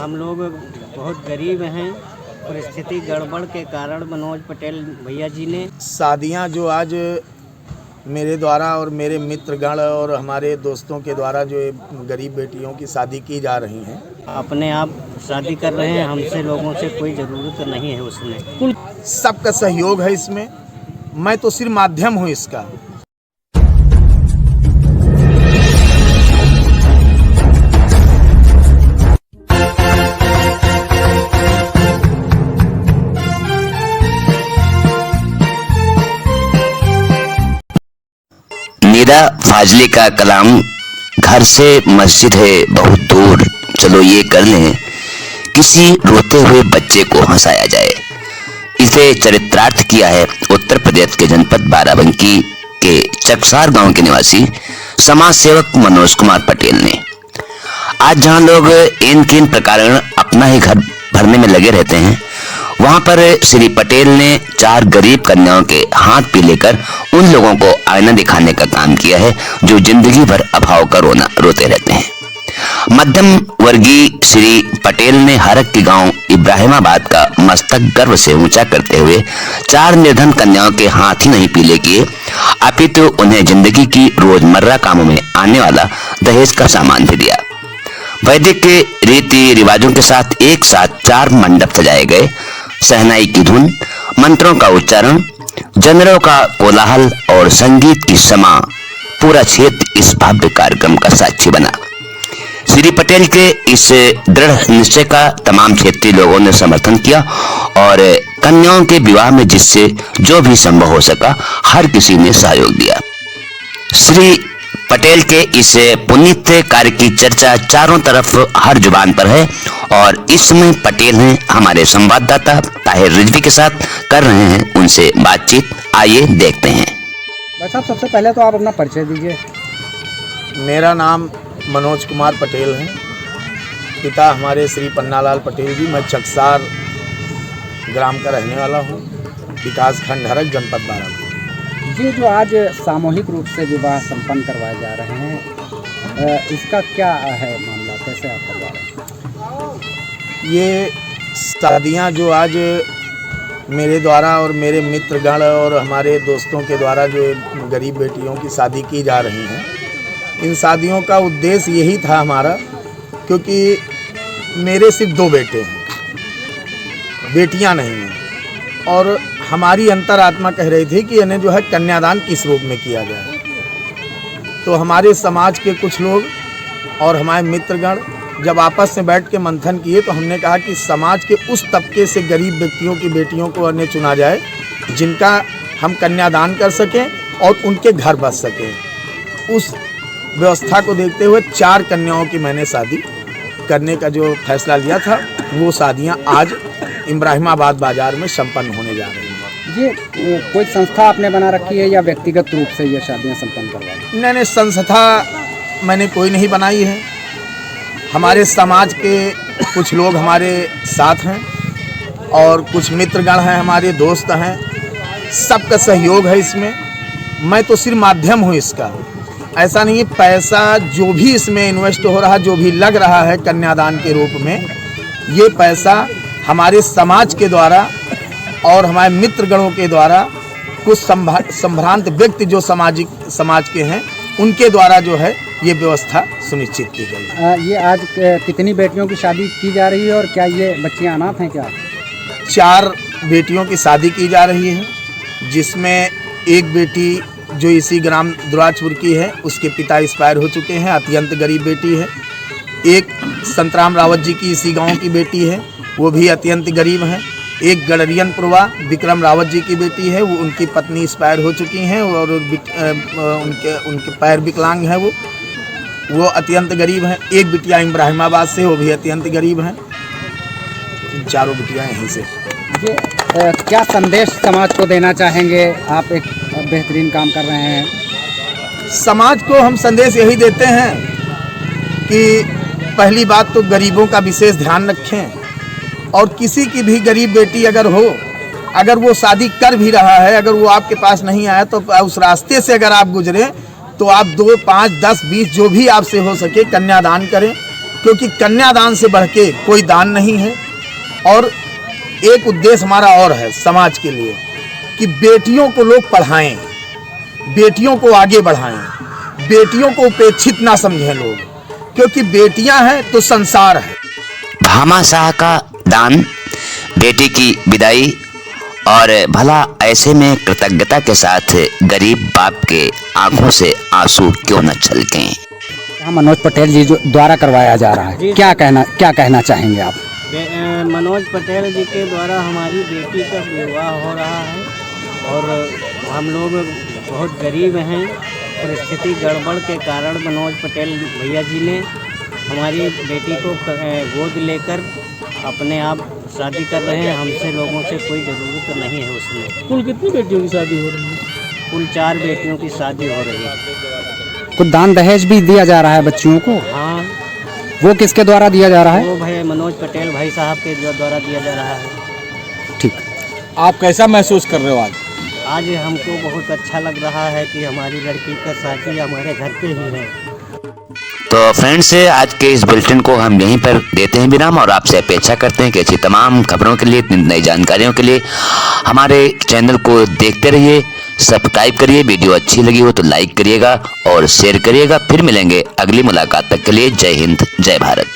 हम लोग बहुत गरीब हैं। परिस्थिति गड़बड़ के कारण मनोज पटेल भैया जी ने शादियां जो आज मेरे द्वारा और मेरे मित्रगण और हमारे दोस्तों के द्वारा जो गरीब बेटियों की शादी की जा रही हैं, अपने आप शादी कर रहे हैं। हमसे लोगों से कोई ज़रूरत नहीं है उसमें। सबका सहयोग है इसमें। मैं तो सिर्फ माध्यम हूँ इसका। निदा फाजली का कलाम, घर से मस्जिद है बहुत दूर, चलो ये कर लें किसी रोते हुए बच्चे को हंसाया जाए। इसे चरित्रार्थ किया है उत्तर प्रदेश के जनपद बाराबंकी के चकसार गांव के निवासी समाज सेवक मनोज कुमार पटेल ने। आज जहां लोग इन किन प्रकार अपना ही घर भरने में लगे रहते हैं, वहां पर श्री पटेल ने 4 गरीब कन्याओं के हाथ पी लेकर उन लोगों को आईना दिखाने का काम किया है जो जिंदगी भर अभाव का रोते रहते हैं। मध्यम वर्गीय श्री पटेल ने हरक के गांव इब्राहिमाबाद का मस्तक गर्व से ऊंचा करते हुए 4 निर्धन कन्याओं के हाथ ही नहीं पीले किए, अपितु उन्हें जिंदगी की रोजमर्रा कामों में आने वाला दहेज का सामान भी दिया। वैदिक रीति रिवाजों के साथ एक साथ 4 मंडप सजाए गए। सहनाई की धुन, मंत्रों का उच्चारण, जनरों का कोलाहल और संगीत की समा, पूरा क्षेत्र इस भव्य कार्यक्रम का साक्षी बना। श्री पटेल के इस दृढ़ निश्चय का तमाम क्षेत्रीय लोगों ने समर्थन किया और कन्याओं के विवाह में जिससे जो भी संभव हो सका हर किसी ने सहयोग दिया। श्री पटेल के इस पुनीत कार्य की चर्चा चारों तरफ हर जुबान पर है और इसमें पटेल हैं हमारे संवाददाता ताहिर रिजवी के साथ कर रहे हैं उनसे बातचीत। आइए देखते हैं। भाई साहब, सबसे पहले तो आप अपना परिचय दीजिए। मेरा नाम मनोज कुमार पटेल है। पिता हमारे श्री पन्नालाल पटेल जी। मैं चकसार ग्राम का रहने वाला हूँ, विकास खंड हरक, जनपद बाराबंकी। ये जो आज सामूहिक रूप से विवाह संपन्न करवाए जा रहे हैं, इसका क्या है मामला, कैसे आप करवा रहे हैं? ये शादियां जो आज मेरे द्वारा और मेरे मित्रगण और हमारे दोस्तों के द्वारा जो गरीब बेटियों की शादी की जा रही हैं, इन शादियों का उद्देश्य यही था हमारा, क्योंकि मेरे सिर्फ 2 बेटे हैं, बेटियां नहीं हैं। और हमारी अंतरात्मा कह रही थी कि इन्हें जो है कन्यादान किस रूप में किया जाए। तो हमारे समाज के कुछ लोग और हमारे मित्रगण जब आपस में बैठ के मंथन किए तो हमने कहा कि समाज के उस तबके से गरीब व्यक्तियों की बेटियों को अन्य चुना जाए जिनका हम कन्यादान कर सकें और उनके घर बस सकें। उस व्यवस्था को देखते हुए 4 कन्याओं की मैंने शादी करने का जो फैसला लिया था, वो शादियां आज इब्राहिमाबाद बाजार में संपन्न होने जा रही हैं। ये कोई संस्था आपने बना रखी है या व्यक्तिगत रूप से ये शादियां संपन्न करवाई? नहीं, संस्था मैंने कोई नहीं बनाई है। हमारे समाज के कुछ लोग हमारे साथ हैं और कुछ मित्रगण हैं, हमारे दोस्त हैं। सबका सहयोग है इसमें। मैं तो सिर्फ माध्यम हूँ इसका। ऐसा नहीं, पैसा जो भी इसमें इन्वेस्ट हो रहा, जो भी लग रहा है कन्यादान के रूप में, ये पैसा हमारे समाज के द्वारा और हमारे मित्रगणों के द्वारा, कुछ संभ्रांत व्यक्ति जो समाज के हैं, उनके द्वारा जो है ये व्यवस्था सुनिश्चित की गई। ये आज कितनी बेटियों की शादी की जा रही है और क्या ये बच्चियां अनाथ हैं क्या? 4 बेटियों की शादी की जा रही है, जिसमें एक बेटी जो इसी ग्राम दुराजपुर की है, उसके पिता एक्सपायर हो चुके हैं, अत्यंत गरीब बेटी है। एक संतराम रावत जी की इसी गांव की बेटी है, वो भी अत्यंत गरीब हैं। एक गड़रियनपुरवा विक्रम रावत जी की बेटी है, वो उनकी पत्नी एक्सपायर हो चुकी हैं और उनके पैर विकलांग हैं, वो अत्यंत गरीब हैं। एक बिटिया इब्राहिमाबाद से, वो भी अत्यंत गरीब हैं। 4 बिटियाँ यहीं से। ये क्या संदेश समाज को देना चाहेंगे? आप एक बेहतरीन काम कर रहे हैं। समाज को हम संदेश यही देते हैं कि पहली बात तो गरीबों का विशेष ध्यान रखें और किसी की भी गरीब बेटी अगर हो, अगर वो शादी कर भी रहा है, अगर वो आपके पास नहीं आया तो उस रास्ते से अगर आप गुजरे तो आप 2, 5, 10, 20 जो भी आपसे हो सके कन्यादान करें। क्योंकि कन्यादान से बढ़ के कोई दान नहीं है। और एक उद्देश्य हमारा और है समाज के लिए कि बेटियों को लोग पढ़ाएं, बेटियों को आगे बढ़ाएं, बेटियों को उपेक्षित ना समझें लोग, क्योंकि बेटियां हैं तो संसार है। भामाशाह का दान, बेटी की विदाई और भला ऐसे में कृतज्ञता के साथ गरीब बाप के आंखों से आंसू क्यों न छलकें। यहाँ मनोज पटेल जी जो द्वारा करवाया जा रहा है, क्या कहना चाहेंगे आप? मनोज पटेल जी के द्वारा हमारी बेटी का विवाह हो रहा है और हम लोग बहुत गरीब हैं। परिस्थिति गड़बड़ के कारण मनोज पटेल भैया जी ने हमारी बेटी को गोद लेकर अपने आप शादी कर रहे हैं। हमसे लोगों से कोई ज़रूरत नहीं है उसमें। कुल कितनी बेटियों की शादी हो रही है? कुल 4 बेटियों की शादी हो रही है। कुछ दान दहेज भी दिया जा रहा है बच्चियों को? हाँ। वो किसके द्वारा दिया जा रहा है? वो भाई मनोज पटेल भाई साहब के द्वारा दिया जा रहा है। ठीक। आप कैसा महसूस कर रहे हो आज? आज हमको बहुत अच्छा लग रहा है कि हमारी लड़की का शादी हमारे घर पे ही है। तो फ्रेंड्स, आज के इस बुलेटिन को हम यहीं पर देते हैं विराम और आपसे अपेक्षा करते हैं कि ऐसी तमाम खबरों के लिए, नई जानकारियों के लिए हमारे चैनल को देखते रहिए, सब्सक्राइब करिए। वीडियो अच्छी लगी हो तो लाइक करिएगा और शेयर करिएगा। फिर मिलेंगे अगली मुलाकात तक के लिए। जय हिंद, जय भारत।